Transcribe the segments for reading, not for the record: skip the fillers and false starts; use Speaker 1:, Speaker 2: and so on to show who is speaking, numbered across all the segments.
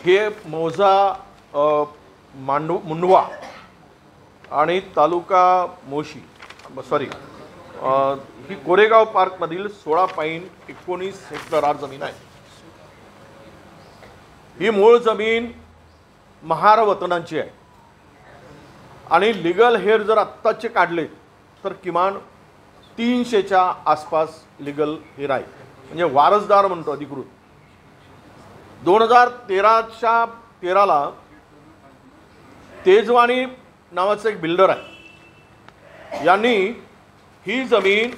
Speaker 1: हे मौजा मुंडवा आणि तालुका मोशी ही कोरेगाव पार्कमधील 16.19 हेक्टर जमीन आहे। ही मूळ जमीन महार वतनांची आहे आणि लीगल हेर जर आत्ताचे काढले तर किमान 300च्या आसपास लीगल हेर आहे, म्हणजे वारसदार म्हणतो अधिकृत। 2013ला तेजवानी नावाचा एक बिल्डर आहे, यांनी ही जमीन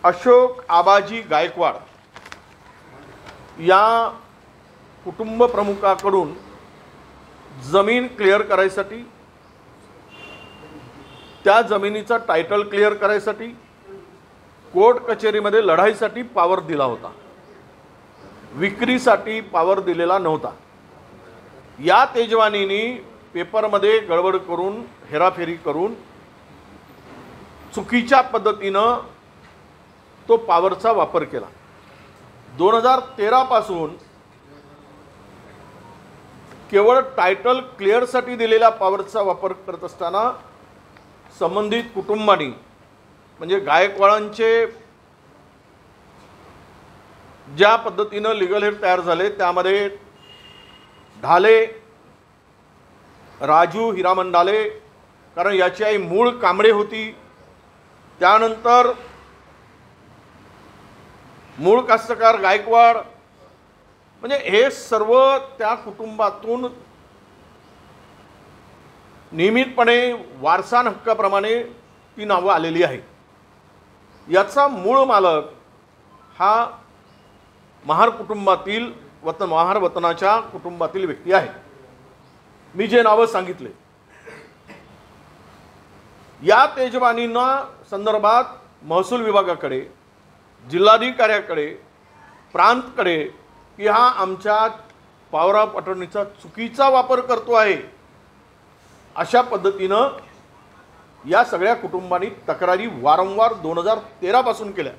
Speaker 1: अशोक आबाजी गायकवाड या कुटुंब प्रमुखाकडून जमीन क्लिअर करायसाठी, त्या जमिनीचा टायटल क्लिअर करायसाठी कोर्ट कचेरीमध्ये लढाईसाठी पावर दिला होता, विक्रीसाठी पावर दिलेला नव्हता। या तेजवानीनी पेपरमध्ये गडबड करून हेराफेरी करून चुकीच्या पद्धतीनं तो पावरचा वापर केला। 2013 पासून केवळ टायटल क्लिअरसाठी दिलेल्या पावरचा वापर करत असताना संबंधित कुटुंबांनी, म्हणजे गायकवाडांचे ज्या पद्धतीनं लीगल हेड तयार झाले त्यामध्ये ढाले, राजू हिरामन ढाले, कारण याची आई मूळ कांबळे होती, त्यानंतर मूळ कास्तकार गायकवाड, म्हणजे हे सर्व त्या कुटुंबातून नियमितपणे वारसा हक्काप्रमाणे ती नावं आलेली आहे। याचा मूळ मालक हा महार कुटुंबातील महार वतनाच्या कुटुंबातील व्यक्ती आहे। मी जे नावं सांगितले या तेजवानींना संदर्भात महसूल विभागाकडे, जिल्हाधिकाऱ्याकडे, प्रांतकडे की हा आमच्या पॉवर ऑफ अटर्नीचा चुकीचा वापर करतो आहे अशा पद्धतीनं या सगळ्या कुटुंबांनी तक्रारी वारंवार 2013 पासून केल्या।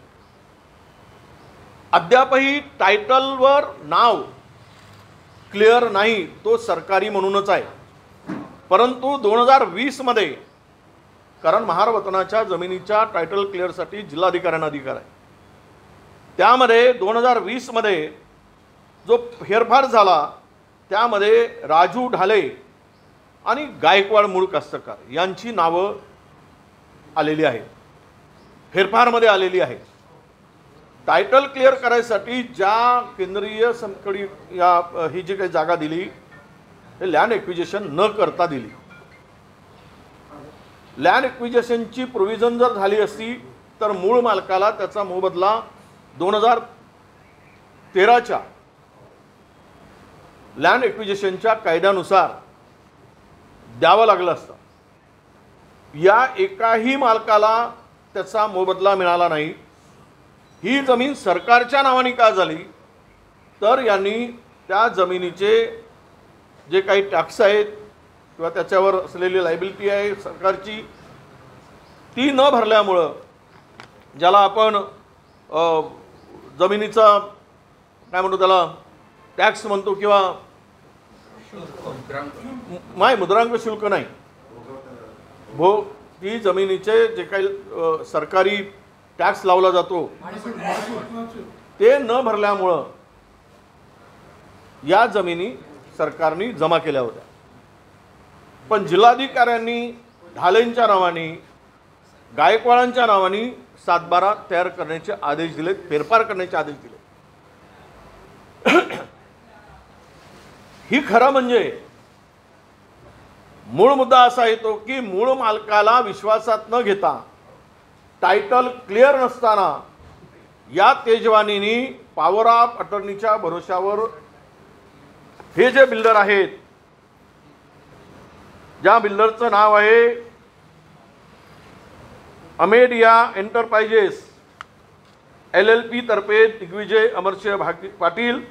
Speaker 1: अद्यापही टायटलवर नाव क्लिअर नाही, तो सरकारी म्हणूनच आहे, परंतु 2020 मध्ये, कारण महार वतनाच्या जमिनीच्या टायटल क्लिअरसाठी जिल्हाधिकाऱ्यांना अधिकार आहे, त्यामध्ये 2020 मध्ये जो फेरफार झाला त्यामध्ये राजू ढाले आणि गायकवाड मूळ कास्तकार यांची नावं आलेली आहेत, फेरफारमध्ये आलेली आहे। टायटल क्लिअर करायसाठी ज्या केंद्रीय संकडी ही जी काही जागा दिली हे लँड एक्विजिशन न करता दिली। लँड एक्विजिशनची प्रोव्हिजन जर झाली असती तर मूळ मालकाला त्याचा मोबदला 2013च्या लँड एक्विजिशनच्या कायद्यानुसार द्यावं लागलं असतं। या एकाही मालकाला त्याचा मोबदला मिळाला नाही। ही जमीन सरकारच्या नावाने का झाली तर यांनी त्या जमिनीचे जे काही टॅक्स आहेत किंवा त्याच्यावर असलेली लायबिलिटी आहे सरकारची ती न भरल्यामुळं, ज्याला आपण जमिनीचा काय म्हणतो त्याला टॅक्स म्हणतो किंवा मुद्रांक शुल्क नाही, ती जमिनीचे जे काही सरकारी टॅक्स लावला जातो ते न भरल्यामुळं या जमिनी सरकारने जमा केल्या होत्या। पण जिल्हाधिकाऱ्यांनी ढालेंच्या नावाने, गायकवाडांच्या नावाने 7/12 तयार करण्याचे आदेश दिले, फेरफार करण्याचे आदेश दिले। ही खरं म्हणजे मूळ मुद्दा असा येतो की मूळ मालकाला विश्वासात न घेता, टायटल क्लिअर नसताना या तेजवानींनी पॉवर ऑफ अटर्नीच्या भरोशावर हे जे बिल्डर आहेत, ज्या बिल्डरचं नाव आहे अमेडिया एंटरप्राइजेस LLP तर्फे दिग्विजय अमरसिंह पाटील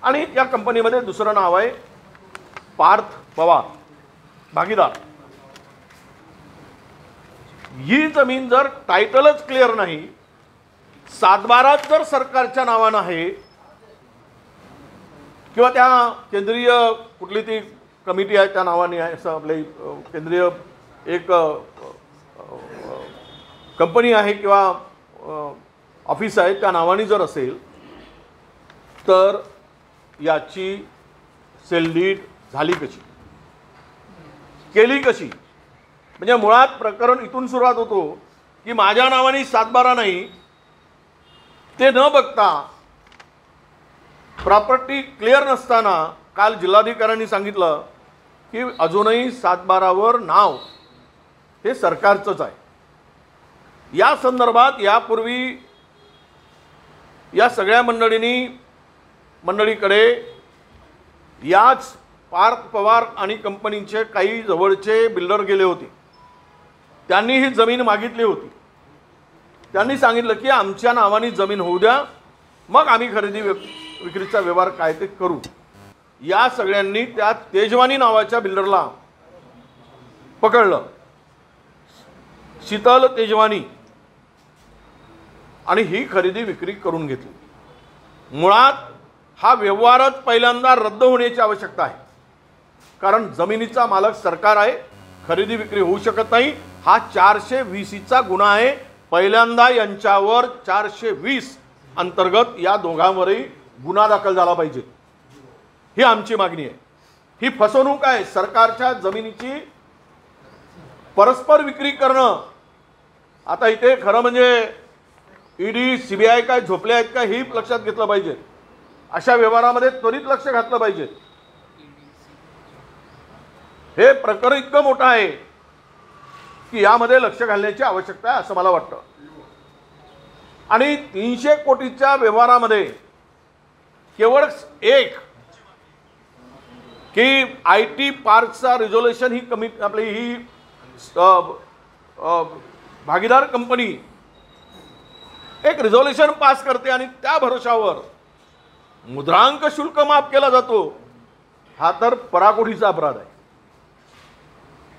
Speaker 1: आणि या कंपनीमध्ये दुसरं नाव आहे पार्थ पवार भागीदार। ही जमीन जर टायटलच क्लिअर नाही, 7/12 जर सरकारच्या नावानं आहे किंवा त्या केंद्रीय कुठली ती कमिटी आहे त्या नावाने आहे असं आपले केंद्रीय एक कंपनी आहे किंवा ऑफिस आहे त्या नावाने जर असेल तर याची सेलडीड झाली कशी, केली कशी? म्हणजे मुळात प्रकरण इथून सुरुवात होतो की माझ्या नावाने 7/12 नाही, ते न बघता प्रॉपर्टी क्लिअर नसताना काल जिल्हाधिकाऱ्यांनी सांगितलं की अजूनही 7/12वर नाव हे सरकारचंच आहे. या संदर्भात यापूर्वी या सगळ्या मंडळीकडे याच पार्थ पवार आणि कंपनीचे काही जवळचे बिल्डर गेले होते. त्यांनी ही जमीन मागितली होती. त्यांनी सांगितलं की आमच्या नावाने जमीन होऊ द्या, मग आम्ही खरेदी विक्रीचा व्यवहार काय ते करू. या सगळ्यांनी त्या तेजवानी नावाच्या बिल्डरला पकडलं, शीतल तेजवानी, आणि ही खरेदी विक्री करून घेतली. मुळात हा व्यवहारच पहिल्यांदा रद्द होण्याची आवश्यकता आहे, कारण जमिनीचा मालक सरकार आहे, खरेदी विक्री होऊ शकत नाही. हा 420चा गुन्हा आहे. पहिल्यांदा यांच्यावर 420 अंतर्गत या दोघांवरही गुन्हा दाखल झाला पाहिजे, ही आमची मागणी आहे. ही फसवणूक आहे. सरकारच्या जमिनीची परस्पर विक्री करणं. आता इथे खरं म्हणजे ईडी सीबीआय काय झोपले आहेत का हे लक्षात घेतलं पाहिजे. अशा व्यवहारामध्ये त्वरित लक्ष घातलं पाहिजे. हे प्रकरण इतकं मोठं आहे की यामध्ये लक्ष घालण्याची आवश्यकता आहे असं मला वाटतं. आणि 300 कोटीच्या व्यवहारामध्ये केवळ एक की IT पार्कचा रिझोल्युशन ही आपली ही भागीदार कंपनी एक रिझोल्युशन पास करते आणि त्या भरोशावर मुद्रांक शुल्क माफ केला जातो. हा तर पराकोटीचा अपराध आहे.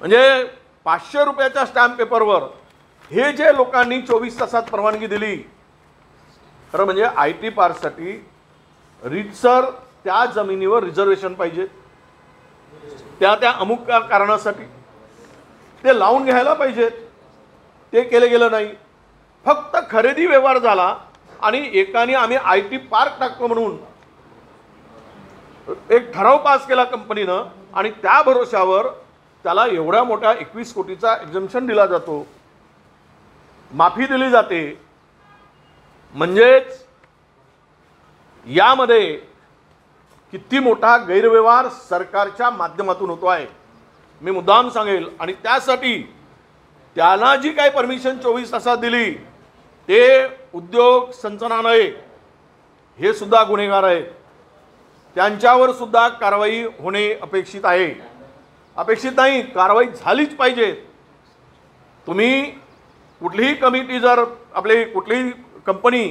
Speaker 1: म्हणजे 500 रुपयाच्या स्टॅम्प पेपरवर हे जे लोकांनी 24 तासात परवानगी दिली, खरं म्हणजे IT पार्कसाठी रीतसर त्या जमिनीवर रिझर्वेशन पाहिजे, त्या अमुक कारणासाठी ते लावून घ्यायला पाहिजेत. ते केलं गेलं नाही. फक्त खरेदी व्यवहार झाला आणि एकाने आम्ही IT पार्क टाकतो म्हणून एक ठराव पास केला कंपनीनं आणि त्या भरोशावर त्याला एवढ्या मोठ्या 21 कोटीचा एक्झम्पशन दिला जातो, माफी दिली जाते. म्हणजेच यामध्ये किती मोठा गैरव्यवहार सरकारच्या माध्यमातून होतो आहे मी मुद्दाम सांगेल. आणि त्यासाठी त्याला जी काही परमिशन 24 तासात दिली ते उद्योग संचालनालय हे सुद्धा गुन्हेगार आहेत. त्यांच्यावर सुद्धा कारवाई होणे अपेक्षित आहे. अपेक्षित नाही, कारवाई झालीच पाहिजे. तुम्ही कुठलीही कमिटी जर आपली कुठलीही कंपनी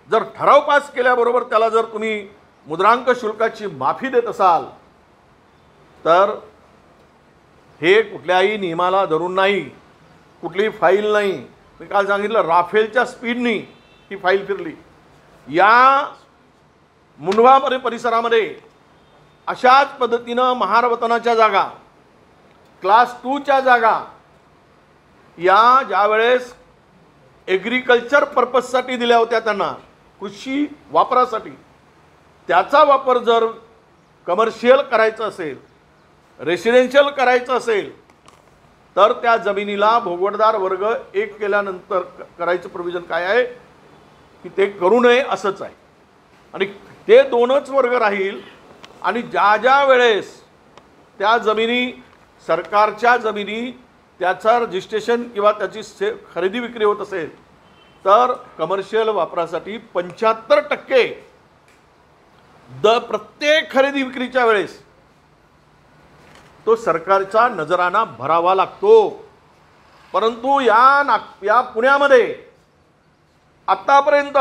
Speaker 1: जर ठराव पास केल्याबरोबर त्याला जर तुम्ही मुद्रांक शुल्काची माफी देत असाल तर हे कुठल्याही नियमाला धरून नाही, कुठली फाईल नाही. मी काल सांगितलं राफेलच्या स्पीडनी ही फाईल फिरली. या मुंढवा परिसरामध्ये अशाच पद्धतीनं महारवतनाच्या जागा, क्लास 2च्या जागा या ज्यावेळेस ॲग्रिकल्चर पर्पजसाठी दिल्या होत्या त्यांना, कृषी वापरासाठी, त्याचा वापर जर कमर्शियल करायचं असेल, रेसिडेन्शियल करायचं असेल तर त्या जमिनीला भोगवटदार वर्ग 1 केल्यानंतर करायचं प्रोव्हिजन काय आहे की ते करू नये असंच आहे. आणि ते 2च वर्ग राहील. आणि ज्या वेळेस त्या जमिनी सरकारच्या जमिनी त्याचं रजिस्ट्रेशन किंवा त्याची खरेदी विक्री होत असेल तर कमर्शियल वापरासाठी 75% प्रत्येक खरेदी विक्रीच्या वेळेस तो सरकारचा नजराना भरावा लागतो. परंतु या पुण्यामध्ये आतापर्यंत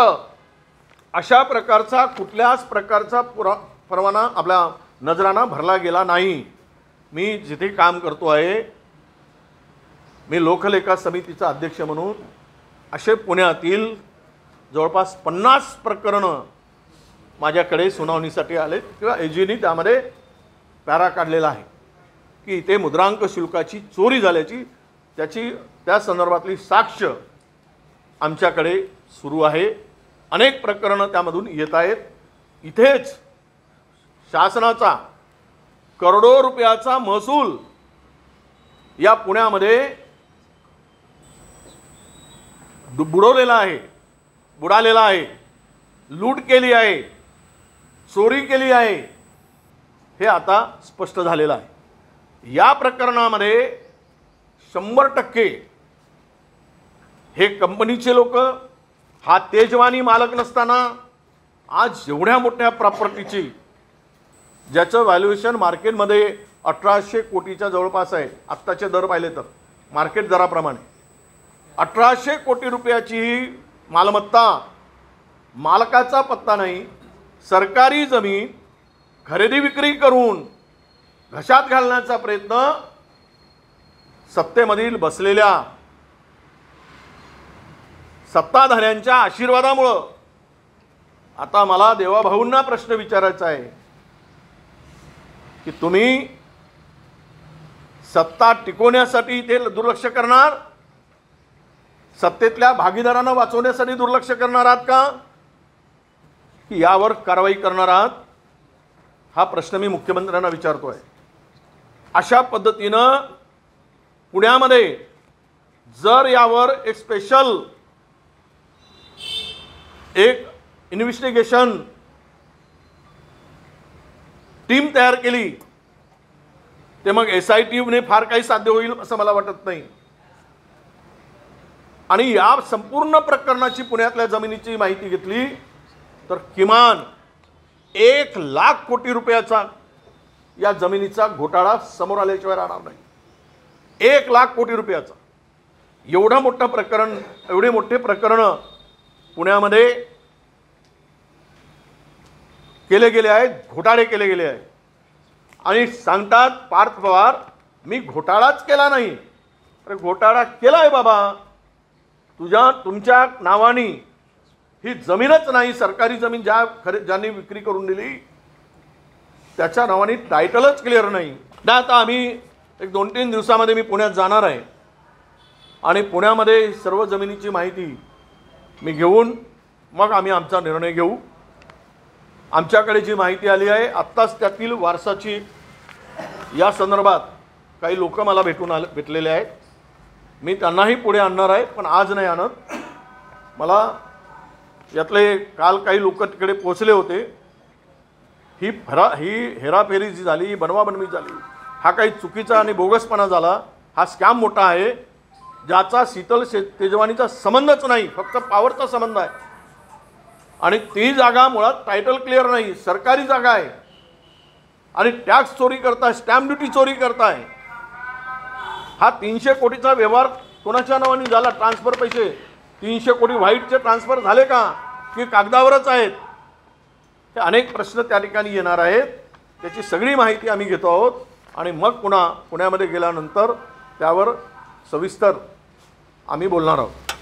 Speaker 1: अशा प्रकारचा कुठल्याच प्रकारचा परवाना आपला नजराना भरला गेला नाही. मी जिथे काम करतो आहे, मी लोकलेखा समितीचा अध्यक्ष म्हणून असे पुण्यातील जवळपास 50 प्रकरणं माझ्याकडे सुनावणीसाठी आले किंवा एजीनी त्यामध्ये पॅरा काढलेला आहे की इथे मुद्रांक शुल्काची चोरी झाल्याची त्या संदर्भातली साक्ष आमच्याकडे सुरू आहे। अनेक प्रकरणं त्यामधून येत आहेत। इथेच शासनाचा करोडो रुपयाचा महसूल या पुण्यामध्ये बुडालेला आहे, लूट केली आहे, चोरी केली आहे, हे आता स्पष्ट झालेलं आहे। या प्रकरणामध्ये 100% हे कंपनीचे लोक, हा तेजवानी मालक नसताना आज एवढ्या मोठ्या प्रॉपर्टीची ज्याचं व्हॅल्युएशन मार्केटमध्ये 1800 कोटीच्या जवळपास आहे, आत्ताचे दर पाहिले तर मार्केट दराप्रमाणे 1800 कोटी रुपयाची ही मालमत्ता, मालकाचा पत्ता नाही, सरकारी जमीन खरेदी विक्री करून घशात घालण्याचा प्रयत्न सत्तेमधील बसलेल्या सत्ताधाऱ्यांच्या आशीर्वादामुळं। आता मला देवाभाऊंना प्रश्न विचारायचा आहे की तुम्ही सत्ता टिकवण्यासाठी ते दुर्लक्ष करणार, सत्तेतल्या भागीदारांना वाचवण्यासाठी दुर्लक्ष करणार आहात का, की यावर कारवाई करणार आहात? हा प्रश्न मी मुख्यमंत्र्यांना विचारतोय। अशा पद्धतीनं पुण्यामध्ये जर यावर एक स्पेशल इन्व्हेस्टिगेशन टीम तयार केली ते मग SITने फार काही साध्य होईल असं मला वाटत नाही। आणि या संपूर्ण प्रकरणाची पुण्यातल्या जमिनीची माहिती घेतली तर किमान 1 लाख कोटी रुपयाचा या जमिनीचा घोटाळा समोर आल्याशिवाय राहणार नाही। 1 लाख कोटी रुपयाचा एवढं मोठं प्रकरण, एवढे मोठे प्रकरण पुण्यामध्ये केले गेले आहेत, घोटाळे केले गेले आहेत। आणि सांगतात पार्थ पवार मी घोटाळाच केला नाही। अरे घोटाळा केला आहे बाबा, तुमच्या नावानी ही जमीनच नाही, सरकारी जमीन ज्यांनी विक्री करून दिली त्याच्या नावाने टायटलच क्लिअर नाही। आता आम्ही एक 2-3 दिवसामध्ये मी पुण्यात जाणार आहे आणि पुण्यामध्ये सर्व जमिनीची माहिती मी घेऊन मग आम्ही आमचा निर्णय घेऊ। आमच्याकडे जी माहिती आली आहे आत्ताच त्यातील वारसाची या संदर्भात काही लोक मला भेटलेले आहेत, मी त्यांनाही पुढे आणणार आहे, पण आज नाही आणत। मला यातले काल काही लोक तिकडे पोहोचले होते। ही हेराफेरी जी झाली, बनवाबनवी झाली, हा काही चुकीचा आणि बोगसपणा झाला, हा स्कॅम मोठा आहे ज्याचा शीतल तेजवानीचा संबंधच नाही, फक्त पॉवरचा संबंध आहे। आणि ती जागा मुळात टायटल क्लिअर नाही, सरकारी जागा आहे आणि टॅक्स चोरी करताय, स्टॅम्प ड्युटी चोरी करताय। हा 300 कोटीचा व्यवहार कोणाच्या नावाने झाला? ट्रान्सफर पैसे 300 कोटी व्हाईटचे ट्रान्सफर झाले का की कागदावरच आहेत? हे अनेक प्रश्न त्या ठिकाणी येणार आहेत। त्याची सगळी माहिती आम्ही घेतो आहोत आणि मग पुन्हा पुण्यामध्ये गेल्यानंतर त्यावर सविस्तर आम्ही बोलणार आहोत।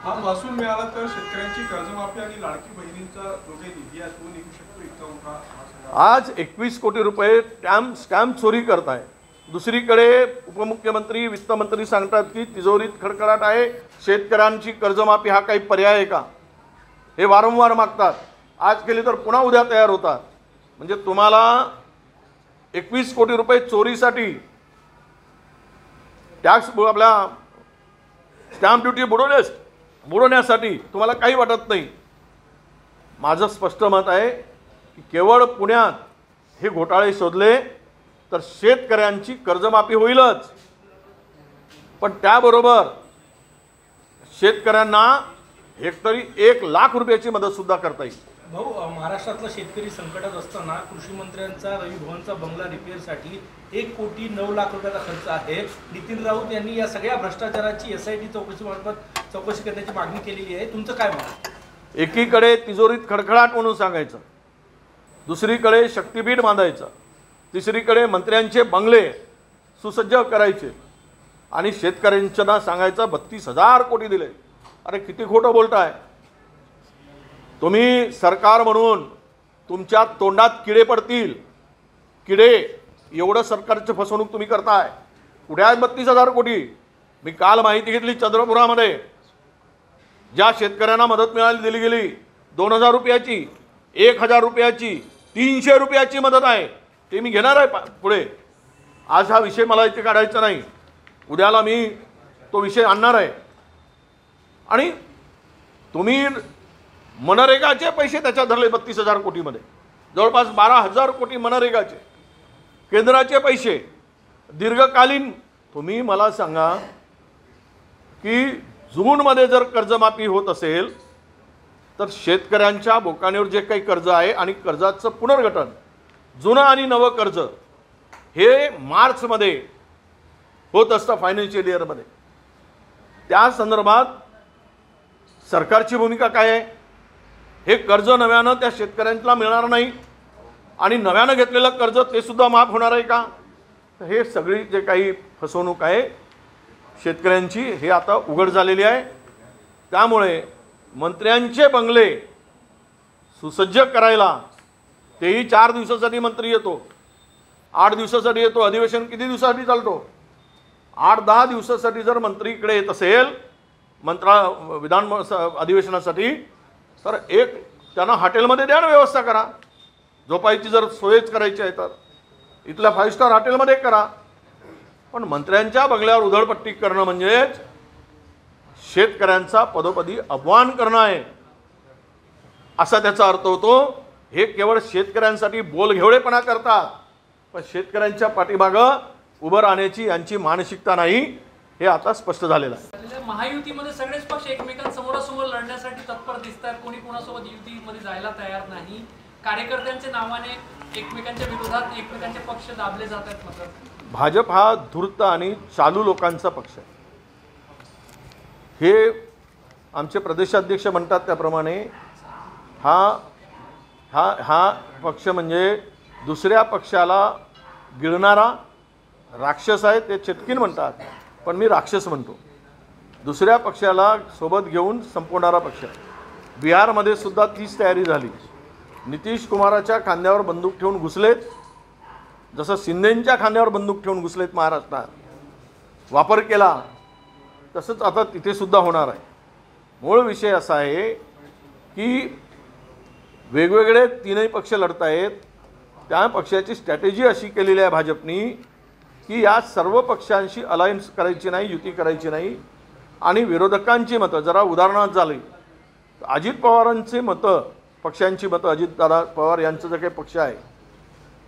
Speaker 2: हा महसूल मिळाला तर शेतकऱ्यांची कर्जमाफी आणि लाडकी बहिणींचा दोघे निधी यातून निघू शकतो इतका मोठा।
Speaker 1: आज 21 कोटी रुपये स्कॅम चोरी करताय। दुसरीकडे उपमुख्यमंत्री, वित्तमंत्री सांगतात की तिजोरीत खडखडाट आहे, शेतकऱ्यांची कर्जमाफी हा काही पर्याय आहे का? हे वारंवार मागतात, आज केली तर पुन्हा उद्या तयार होतात। म्हणजे तुम्हाला 21 कोटी रुपये चोरीसाठी टॅक्स आपल्या स्टॅम्प ड्युटी बुडवण्यासाठी तुम्हाला काही वाटत नाही। माझं स्पष्ट मत आहे की केवळ पुण्यात हे घोटाळे शोधले तर शेतकऱ्यांची कर्जमाफी होईलच, पण त्याबरोबर शेतकऱ्यांना हेक्टरी 1 लाख रुपयाची मदत सुद्धा करता येईल।
Speaker 3: भाऊ, महाराष्ट्रातला शेतकरी संकटात असताना कृषी मंत्र्यांचा रवी भवनचा बंगला रिपेअरसाठी 1 कोटी 9 लाख रुपयाचा खर्च आहे। नितीन राऊत यांनी या सगळ्या भ्रष्टाचाराची SIT चौकशी करण्याची मागणी केलेली आहे, तुमचं काय मत?
Speaker 1: एकीकडे तिजोरीत खडखडाट म्हणून सांगायचं, दुसरीकडे शक्तीपीठ बांधायचं, तिसरीकडे मंत्र्यांचे बंगले सुसज्ज करायचे आणि शेतकऱ्यांना सांगायचं 32,000 कोटी दिले। अरे किती खोटं बोलताय? तुम्ही सरकार म्हणून तुमच्या तोंडात किडे पडतील, किडे, एवढं सरकारची फसवणूक तुम्ही करताय. कुठे आहेत 32,000 कोटी? मी काल माहिती घेतली, चंद्रपुरामध्ये ज्या शेतकऱ्यांना मदत दिली गेली 2,000 रुपयाची, 1,000 रुपयाची, 300 रुपयाची मदत आहे, ते मी घेणार आहे पुढे. आज हा विषय मला इथे काढायचा नाही, उद्याला मी तो विषय आणणार आहे. आणि तुम्ही मनरेगाचे पैसे त्याच्यात धरले 32,000 कोटीमध्ये, जवळपास 12,000 कोटी मनरेगाचे, केंद्राचे पैसे दीर्घकालीन. तुम्ही मला सांगा की जूनमध्ये जर कर्जमाफी होत असेल तर शेतकऱ्यांच्या बोकाणीवर जे काही कर्ज आहे आणि कर्जाचं पुनर्गठन, जुनं आणि नवं कर्ज, हे मार्चमध्ये होत असतं फायनान्शियल इयरमध्ये. त्या संदर्भात सरकारची भूमिका काय आहे? हे कर्ज नव्यानं त्या शेतकऱ्यांना मिळणार नाही आणि नव्यानं घेतलेलं कर्ज ते सुद्धा माफ होणार आहे का? हे सगळी जे काही फसवणूक आहे शेतकऱ्यांची, हे आता उघड झालेली आहे. त्यामुळे मंत्र्यांचे बंगले सुसज्ज करायला, तेही 4 दिवसासाठी मंत्री येतो, 8 दिवसासाठी येतो. अधिवेशन किती दिवसासाठी चालतो? 8-10 दिवसासाठी जर मंत्री इकडे येत असेल विधान अधिवेशनासाठी, तर एक त्यांना हॉटेलमध्ये द्या ना, व्यवस्था करा. झोपायची जर सोयच करायची आहे तर इथल्या 5 स्टार हॉटेलमध्ये करा. पण मंत्र्यांच्या बंगल्यावर उधळपट्टी करणं म्हणजेच शेतकऱ्यांचा पदोपदी अपमान करणं आहे, असा त्याचा अर्थ होतो. हे केवळ शेतकऱ्यांसाठी बोलघेवळेपणा करतात, पण शेतकऱ्यांच्या पाठीमागं उभं राहण्याची यांची मानसिकता नाही, हे आता स्पष्ट झालेलं आहे.
Speaker 4: महायुतीमध्ये सगळेच पक्ष एकमेकांसमोरासमोर लढण्यासाठी तत्पर दिसतात, कोणी कोणासोबत युतीमध्ये जायला तयार नाही. कार्यकर्त्यांच्या नावाने एकमेकांच्या विरोधात एकमेकांचे पक्ष दाबले जातात. मतलब
Speaker 1: भाजप हा धूर्त आणि चालू लोकांचा पक्ष आहे. हे आमचे प्रदेशाध्यक्ष म्हणतात त्याप्रमाणे हा हा हा पक्ष म्हणजे दुसऱ्या पक्षाला गिळणारा राक्षस आहे. ते चेटकीन म्हणतात, पण मी राक्षस म्हणतो. दुसऱ्या पक्षाला सोबत घेऊन संपवणारा पक्ष. बिहारमध्ये सुद्धा तीच तयारी झाली. नितीश कुमाराच्या खांद्यावर बंदूक ठेवून घुसलेत, जसं शिंदेंच्या खांद्यावर बंदूक ठेवून घुसलेत महाराष्ट्रात, वापर केला, तसंच आता तिथे सुद्धा होणार आहे. मूळ विषय असा आहे की वेगवेगळे 3ही पक्ष लढत आहेत. त्या पक्षाची स्ट्रॅटेजी अशी केलेली आहे भाजपनी की या सर्व पक्षांशी अलायन्स करायची नाही, युती करायची नाही. आणि विरोधकांची मतं जरा उदाहरणार्थ झाली, अजित पवारांची मतं, पक्षांची मतं, अजितदादा पवार यांचं जे काही पक्ष आहे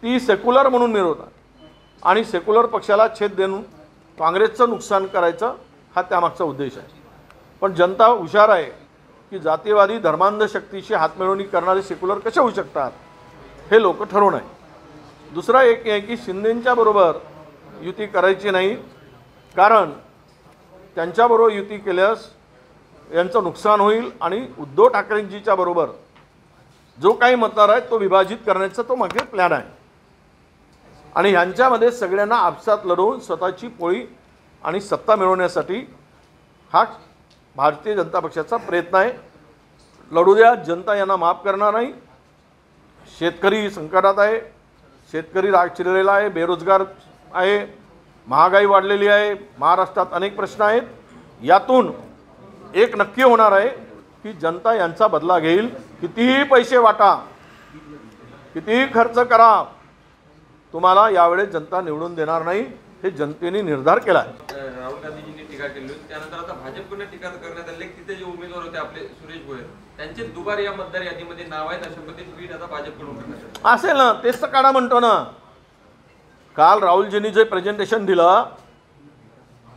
Speaker 1: ती सेक्युलर म्हणून मिळवतात आणि सेक्युलर पक्षाला छेद देऊन काँग्रेसचं नुकसान करायचं हा त्यामागचा उद्देश आहे. पण जनता हुशार आहे की जातीवादी धर्मांध शक्तीशी हातमिळवणी करणारे सेक्युलर कसे होऊ शकतात हे लोक ठरवून आहे. दुसरा एक आहे की शिंदेंच्या बरोबर युती करायची नाही, कारण त्यांच्याबरोबर युती केल्यास यांचं नुकसान होईल आणि उद्धव ठाकरेंजीच्या बरोबर जो काही मतदार आहे तो विभाजित करण्याचा तो मागे प्लॅन आहे. आणि ह्यांच्यामध्ये सगळ्यांना आपसात लढवून स्वतःची पोळी आणि सत्ता मिळवण्यासाठी हा भारतीय जनता पक्षाचा प्रयत्न आहे. लढू द्या, जनता यांना माफ करणार नाही. शेतकरी संकटात आहे, शेतकरी राग चिरलेला आहे, बेरोजगार आहे, महागाई वाढलेली आहे, महाराष्ट्रात अनेक प्रश्न आहेत. यातून एक नक्की होणार आहे की जनता यांचा बदला घेईल. कितीही पैसे वाटा, कितीही खर्च करा, तुम्हाला यावेळेस जनता निवडून देणार नाही, हे जनतेने निर्धार केला आहे.
Speaker 5: राहुल गांधीजींनी टीका केली होती, त्यानंतर आता भाजपकडून टीका करण्यात आली. तिथे जे उमेदवार होते आपले सुरेश भोयर, त्यांचे दुबार या मतदार यादीमध्ये नाव आहेत, अशा पद्धतीने ट्विट आता भाजपकडून करण्यात आले.
Speaker 1: असेल ना, तेच तर काढा म्हणतो ना. काल राहुलजींनी जे प्रेझेंटेशन दिलं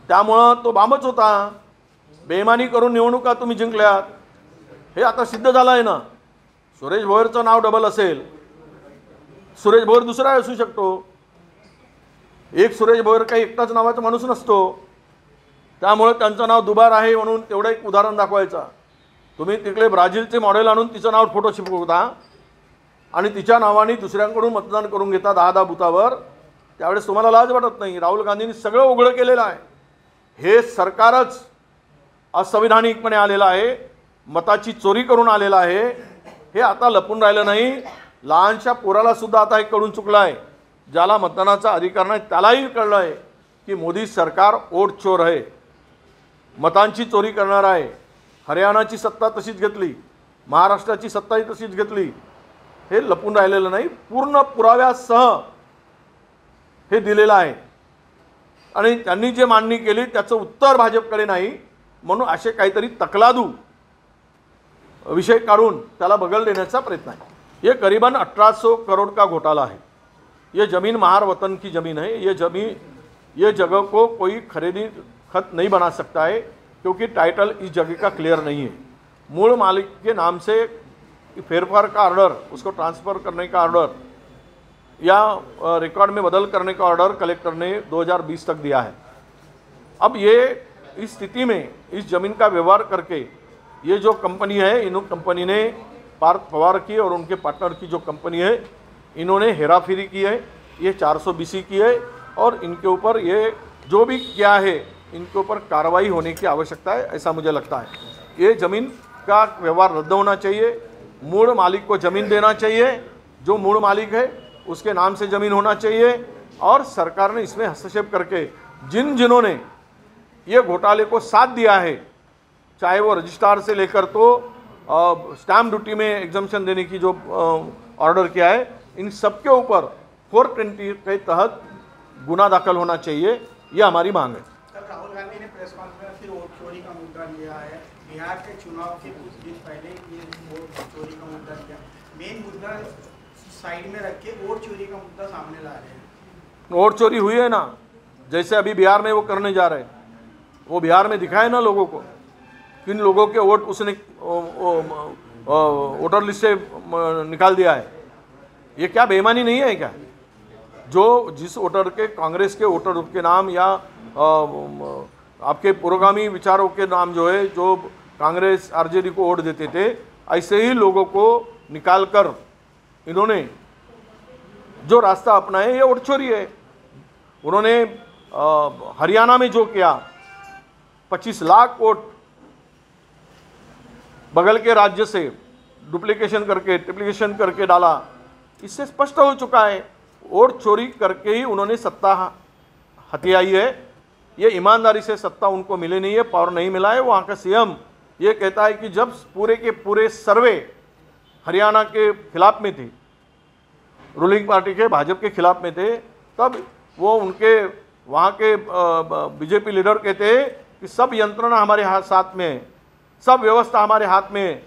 Speaker 1: त्यामुळं तो बामच होता. बेईमानी करून निवडणुका तुम्ही जिंकल्यात हे आता सिद्ध झालं आहे ना. सुरेश भोयरचं नाव डबल असेल, सुरेश भोयर दुसरा असू शकतो. एक सुरेश भोयर काही एकटाच नावाचा माणूस नसतो, त्यामुळे त्यांचं नाव दुबार आहे म्हणून तेवढं एक उदाहरण दाखवायचं. तुम्ही तिकडे ब्राझीलचे मॉडेल आणून तिचं नाव फोटो चिपकवता आणि तिच्या नावाने दुसऱ्यांकडून मतदान करून घेता 10-10 बुथावर. त्यावेळेस तुम्हाला लाज वाटत नाही. राहुल गांधींनी सगळं उघडं केलेलं आहे. हे सरकारच असंविधानिकपणे आलेलं आहे, मताची चोरी करून आलेलं आहे. हे आता लपून राहिलं नाही. लहानशा पोराला सुद्धा आता हे कळून चुकलं आहे, ज्याला मतदानाचा अधिकार नाही त्यालाही कळलं आहे की मोदी सरकार वोट चोर आहे, मतांची चोरी करणार आहे. हरियाणाची सत्ता तशीच घेतली, महाराष्ट्राची सत्ताही तशीच घेतली. हे लपून राहिलेलं नाही, पूर्ण पुराव्यासह हे दिलेलं आहे. आणि त्यांनी जे मांडणी केली त्याचं उत्तर भाजपकडे नाही, म्हणून असे काहीतरी तकलादू विषय काढून त्याला बगल देण्याचा प्रयत्न आहे. ये करीबन 1800 करोड़ का घोटाला है. ये ज़मीन महार वतन की ज़मीन है. ये जगह को कोई खरीदी खत नहीं बना सकता है, क्योंकि टाइटल इस जगह का क्लियर नहीं है. मूल मालिक के नाम से फेरफार का ऑर्डर, उसको ट्रांसफ़र करने का ऑर्डर या रिकॉर्ड में बदल करने का ऑर्डर कलेक्टर ने 2020 तक दिया है. अब ये इस स्थिति में इस ज़मीन का व्यवहार करके ये जो कंपनी है, इन कंपनी ने पार्थ पवार की और उनके पार्टनर की जो कंपनी है, इन्होंने हेराफेरी की है. ये 400 BC की है और इनके ऊपर ये जो भी किया है इनके ऊपर कार्रवाई होने की आवश्यकता है, ऐसा मुझे लगता है. ये ज़मीन का व्यवहार रद्द होना चाहिए, मूल मालिक को ज़मीन देना चाहिए, जो मूल मालिक है उसके नाम से ज़मीन होना चाहिए. और सरकार ने इसमें हस्तक्षेप करके जिन्होंने ये घोटाले को साथ दिया है, चाहे वो रजिस्ट्रार से लेकर तो स्टैम्प ड्यूटी में एग्जम्पशन देने की जो ऑर्डर किया है, इन सब के ऊपर 420 के तहत गुना दाखिल होना चाहिए. ये हमारी मांग है.
Speaker 6: राहुल गांधी ने प्रेस कॉन्फ्रेंस में फिर वोट चोरी का मुद्दा लिया है. बिहार के चुनाव के कुछ दिन पहले ये वोट चोरी का मुद्दा लिया. मेन मुद्दा साइड में रख के वोट चोरी का मुद्दा सामने ला रहे हैं.
Speaker 1: वोट चोरी हुई है ना, जैसे अभी बिहार में वो करने जा रहे हैं. वो बिहार में दिखाए ना लोगों को, किन लोगों के वोट उसने वोटर लिस्ट से निकाल दिया है. ये क्या बेईमानी नहीं है क्या? जो जिस वोटर के, कांग्रेस के वोटर के नाम या आपके पुरोगामी विचारों के नाम जो है, जो कांग्रेस आरजेडी को वोट देते थे, ऐसे ही लोगों को निकाल कर इन्होंने जो रास्ता अपनाया, ये वोट चोरी है. उन्होंने हरियाणा में जो किया, 25 लाख वोट बगल के राज्य से डुप्लीकेशन करके, ट्रिप्लीकेशन करके डाला. इससे स्पष्ट हो चुका है, वोट चोरी करके ही उन्होंने सत्ता हथियाई है. ये ईमानदारी से सत्ता उनको मिली नहीं है, पावर नहीं मिला है. वहाँ का सीएम ये कहता है कि जब पूरे के पूरे सर्वे हरियाणा के खिलाफ में थे, रूलिंग पार्टी के भाजपा के खिलाफ में थे, तब वो उनके वहाँ के बीजेपी लीडर कहते हैं कि सब यंत्रणा हमारे हाथ साथ में है, सब व्यवस्था हमारे हाथ में है,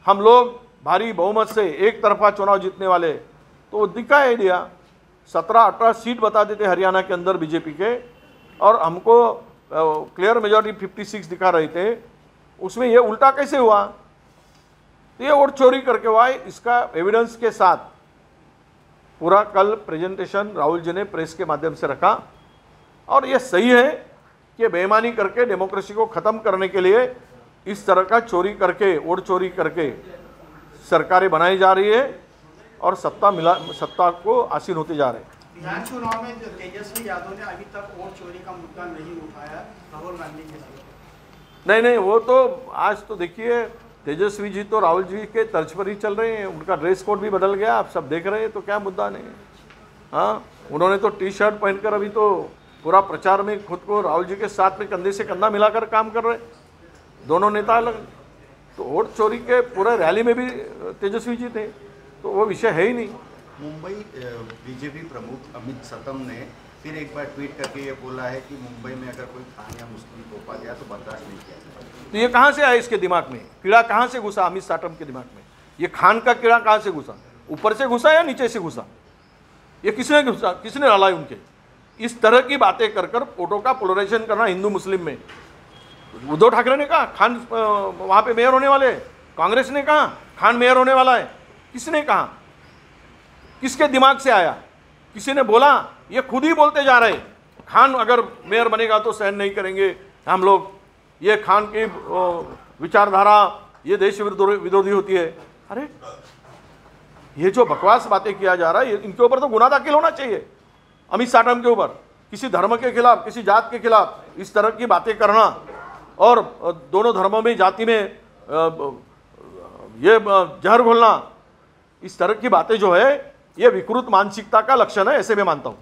Speaker 1: हम लोग भारी बहुमत से एक तरफा चुनाव जीतने वाले. तो वो दिखा दिया, 17-18 सीट बताते थे हरियाणा के अंदर बीजेपी के, और हमको क्लियर मेजॉरिटी 56 दिखा रहे थे. उसमें ये उल्टा कैसे हुआ? तो ये वोट चोरी करके हुआ है. इसका एविडेंस के साथ पूरा कल प्रेजेंटेशन राहुल जी ने प्रेस के माध्यम से रखा. और ये सही है कि बेईमानी करके डेमोक्रेसी को ख़त्म करने के लिए इस तरह का चोरी करके, वोट चोरी करके सरकारें बनाई जा रही है और सत्ता को आसीन होते जा रहे हैं.
Speaker 6: बिहार चुनाव में जो तेजस्वी यादव ने अभी तक वोट चोरी का मुद्दा नहीं उठाया राहुल गांधी के साथ.
Speaker 1: नहीं, वो तो आज तो देखिए, तेजस्वी जी तो राहुल जी के तर्ज पर ही चल रहे हैं. उनका ड्रेस कोड भी बदल गया, आप सब देख रहे हैं, तो क्या मुद्दा नहीं है. हाँ, उन्होंने तो टी-शर्ट पहनकर अभी तो पूरा प्रचार में खुद को राहुल जी के साथ में कंधे से कंधा मिलाकर काम कर रहे दोनों नेता अलग. तो वोट चोरी के पूरे रैली में भी तेजस्वी जी थे, तो वो विषय है ही नहीं.
Speaker 7: मुंबई बीजेपी प्रमुख अमित सतम ने फिर एक बार ट्वीट करके ये बोला है कि मुंबई में अगर कोई खान या मुस्लिम तोपा गया तो बर्दाश्त नहीं किया जाएगा.
Speaker 1: तो ये कहाँ से आया इसके दिमाग में? कीड़ा कहाँ से घुसा अमित साटम के दिमाग में? ये खान का कीड़ा कहाँ से घुसा? ऊपर से घुसा या नीचे से घुसा? ये किसने घुसा, किसने डाला उनके? इस तरह की बातें कर कर वोटों का पोलराइजेशन करना हिंदू मुस्लिम में. उद्धव ठाकरे ने कहा खान वहाँ पे मेयर होने वाले, कांग्रेस ने कहा खान मेयर होने वाला है. किसने कहा? किसके दिमाग से आया? किसी ने बोला? ये खुद ही बोलते जा रहे, खान अगर मेयर बनेगा तो सहन नहीं करेंगे हम लोग, ये खान की विचारधारा ये देश विरोधी होती है. अरे ये जो बकवास बातें किया जा रहा है, इनके ऊपर तो गुनाह दाखिल होना चाहिए. अमित साटम के ऊपर, किसी धर्म के खिलाफ, किसी जात के खिलाफ इस तरह की बातें करना और दोनों धर्मों में, जाति में ये जहर घोलना, इस तरह की बातें जो है ये विकृत मानसिकता का लक्षण है, ऐसे मैं मानता हूँ।